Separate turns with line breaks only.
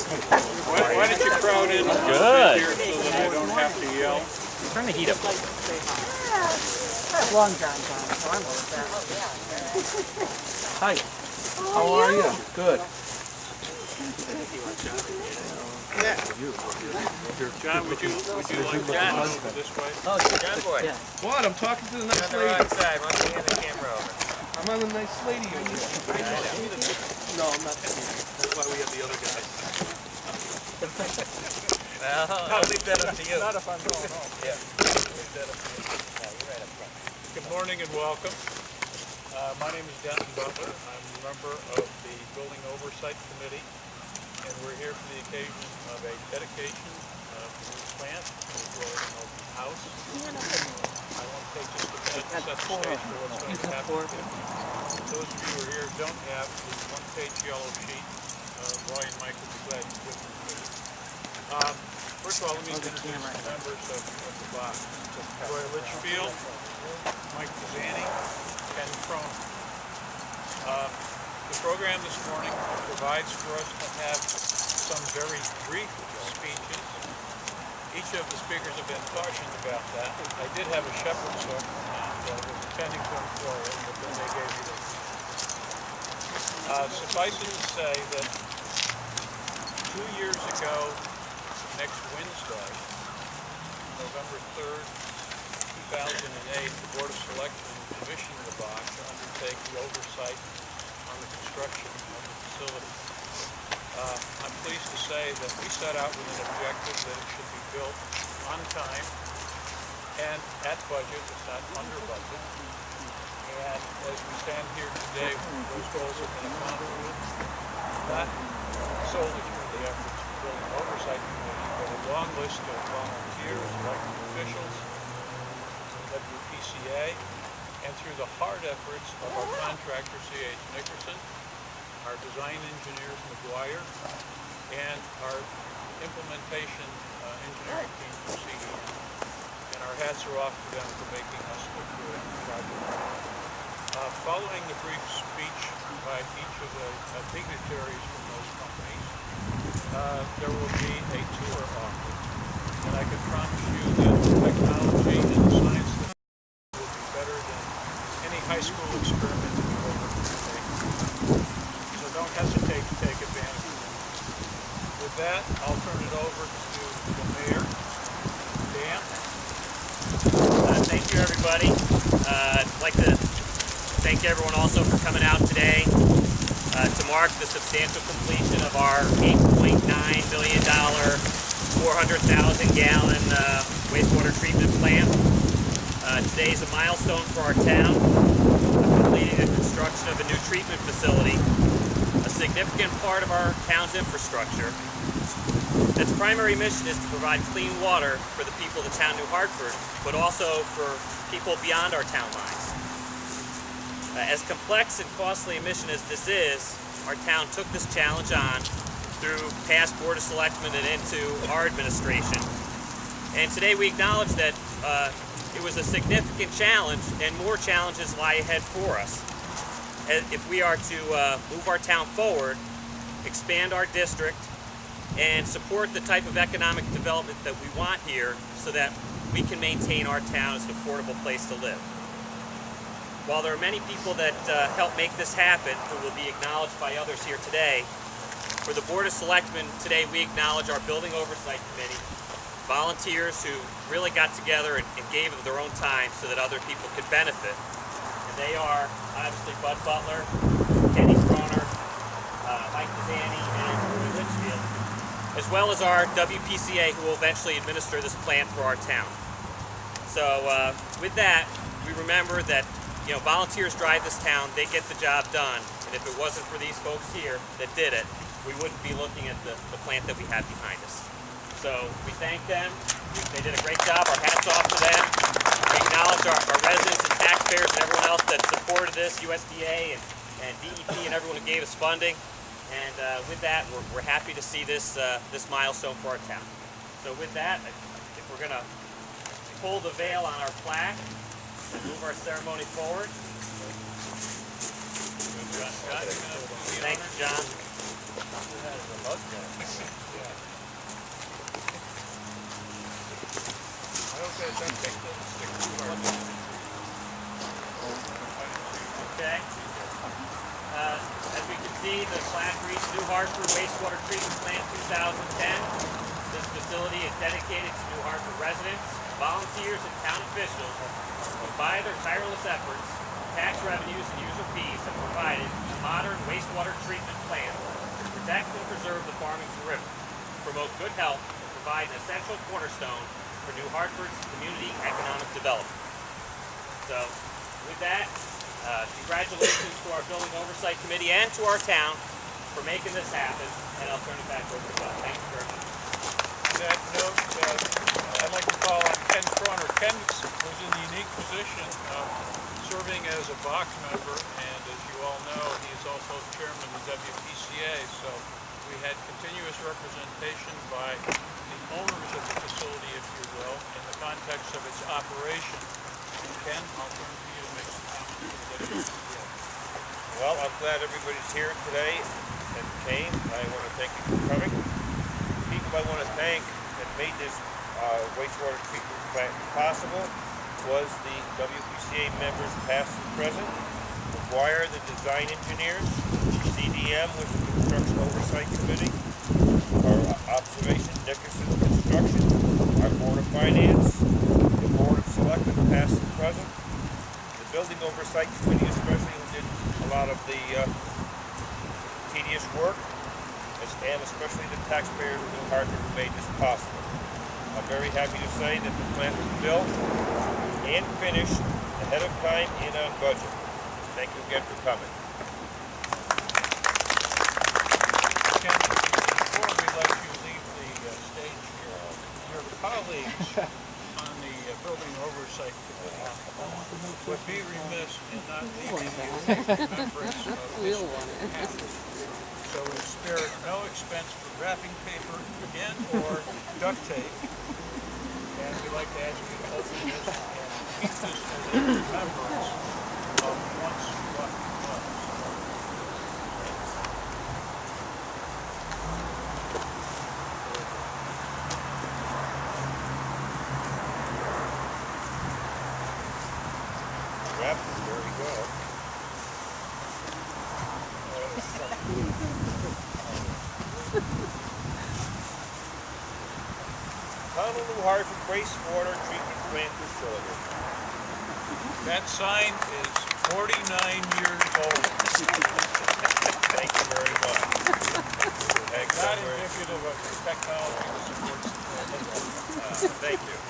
Why don't you crowd in
Good.
here so that I don't have to yell?
Turn the heat up.
Long John, so I'm with that.
Hi. How are you? Good.
John, would you like to come over this way?
Oh,
John boy.
yeah.
What? I'm talking to the nice
On the
lady.
wrong side. Why don't you hand the camera over?
I'm on the nice lady over here. No, I'm not. That's why we have the other guys.
Well, I'll leave that up to you.
Not if I'm going home.
Yeah. Leave that up to you. No, you're right up front.
Good morning and welcome. My name is Denton Butler. I'm a member of the Building Oversight Committee, and we're here for the occasion of a dedication of the new plant as well as an open house. I want to take just a minute to set the stage for what's going to happen. Those of you who are here don't have the one-page yellow sheet. Roy and Mike will be glad to give them to you. First of all, let me introduce the members of the box. Roy Litchfield, Mike Dezzani, Ken Krohner. The program this morning provides for us to have some very brief speeches. Each of the speakers have been cautioned about that. I did have a shepherd's hook and was intending to employ it, but then they gave me this. Suffice it to say that 2 years ago, next Wednesday, November 3rd, 2008, the Board of Selectmen commissioned the box to undertake the oversight on the construction of the facility. I'm pleased to say that we set out with an objective that it should be built on time and at budget, it's not under budget. And as we stand here today, those goals have been accomplished, not solely through the efforts of the Building Oversight Committee, but a long list of volunteers, elected officials, WPCA, and through the hard efforts of our contractor, C.H. Nickerson, our design engineers, Maguire, and our implementation engineering team from CEN. And our hats are off to them for making us look good on the project. Following the brief speech by each of the dignitaries from those companies, there will be a tour offered. And I can promise you that the technology and the science will be better than any high school experiment that you've ever taken. So don't hesitate to take advantage of it. With that, I'll turn it over to the mayor, Dan.
Thank you, everybody. I'd like to thank everyone also for coming out today to mark the substantial completion of our $8.9 billion, 400,000 gallon wastewater treatment plant. Today is a milestone for our town, completing the construction of a new treatment facility, a significant part of our town's infrastructure. Its primary mission is to provide clean water for the people of the town of New Hartford, but also for people beyond our town lines. As complex and costly a mission as this is, our town took this challenge on through past Board of Selectmen and into our administration. And today we acknowledge that it was a significant challenge and more challenges lie ahead for us. If we are to move our town forward, expand our district, and support the type of economic development that we want here so that we can maintain our town as an affordable place to live. While there are many people that help make this happen who will be acknowledged by others here today, for the Board of Selectmen today we acknowledge our Building Oversight Committee, volunteers who really got together and gave of their own time so that other people could benefit. And they are obviously Bud Butler, Kenny Krohner, Mike Dezzani, and Roy Litchfield, as well as our WPCA who will eventually administer this plant for our town. So with that, we remember that volunteers drive this town, they get the job done, and if it wasn't for these folks here that did it, we wouldn't be looking at the plant that we have behind us. So we thank them, they did a great job, our hats off to them. We acknowledge our residents and taxpayers and everyone else that supported this, USDA and DEP and everyone who gave us funding. And with that, we're happy to see this milestone for our town. So with that, if we're going to pull the veil on our plaque, and move our ceremony forward. Thank you, John. Okay. As we can see, the plaque reads New Hartford Wastewater Treatment Plant 2010. This facility is dedicated to New Hartford residents, volunteers, and town officials who, by their tireless efforts, tax revenues, and user fees, have provided a modern wastewater treatment plant to protect and preserve the Farmington River, promote good health, and provide an essential cornerstone for New Hartford's community economic development. So, with that, congratulations to our Building Oversight Committee and to our town for making this happen, and I'll turn it back over to Bob. Thank you very much.
On that note, I'd like to call on Ken Krohner. Ken was in the unique position of serving as a box member, and as you all know, he is also chairman of the WPCA, so we had continuous representation by the owners of the facility, if you will, in the context of its operation. Ken, I'll turn to you to make some comments for the WPCA.
Well, I'm glad everybody's here today and came. I want to thank you for coming. People I want to thank that made this wastewater treatment plant possible was the WPCA members past and present, Maguire, the design engineers, CDM was the construction oversight committee, our observation, Nickerson construction, our board of finance, the board of selectmen past and present, the building oversight committee especially, who did a lot of the tedious work, and especially the taxpayers of New Hartford who made this possible. I'm very happy to say that the plant was built and finished ahead of time and on budget. Thank you again for coming.
Ken, before we let you leave the stage here, your colleagues on the Building Oversight Committee would be remiss in not leaving you remembrance of this happening. So we spared no expense for wrapping paper again or duct tape. And we'd like to ask you to open this and keep this as a remembrance of once what was.
Wrap, there we go. Town of New Hartford Wastewater Treatment Plant Facility.
That sign is 49 years old.
Thank you very much. Thanks so
Not
very-
indicative of the technology that supports the
Thank you.